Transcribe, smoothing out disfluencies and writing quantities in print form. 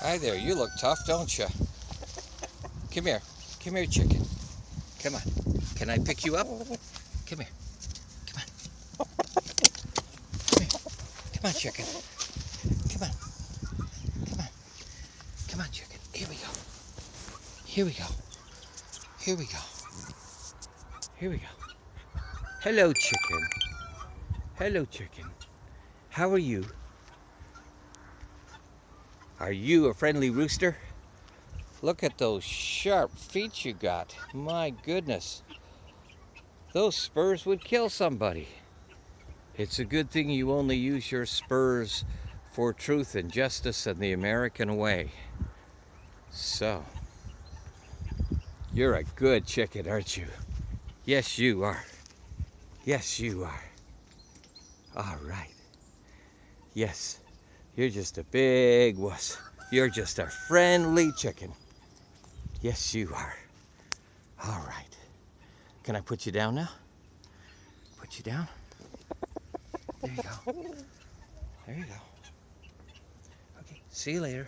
Hi there, you look tough, don't you? Come here. Come here, chicken. Come on. Can I pick you up? Come here. Come on. Come here. Come on, chicken. Come on. Come on. Come on, chicken. Here we go. Here we go. Here we go. Here we go. Hello, chicken. Hello, chicken. How are you? Are you a friendly rooster? Look at those sharp feet you got. My goodness. Those spurs would kill somebody. It's a good thing you only use your spurs for truth and justice and the American way. So, you're a good chicken, aren't you? Yes, you are. Yes, you are. All right. Yes, you're just a big wuss. You're just a friendly chicken. Yes, you are. All right. Can I put you down now? Put you down? There you go. There you go. Okay, see you later.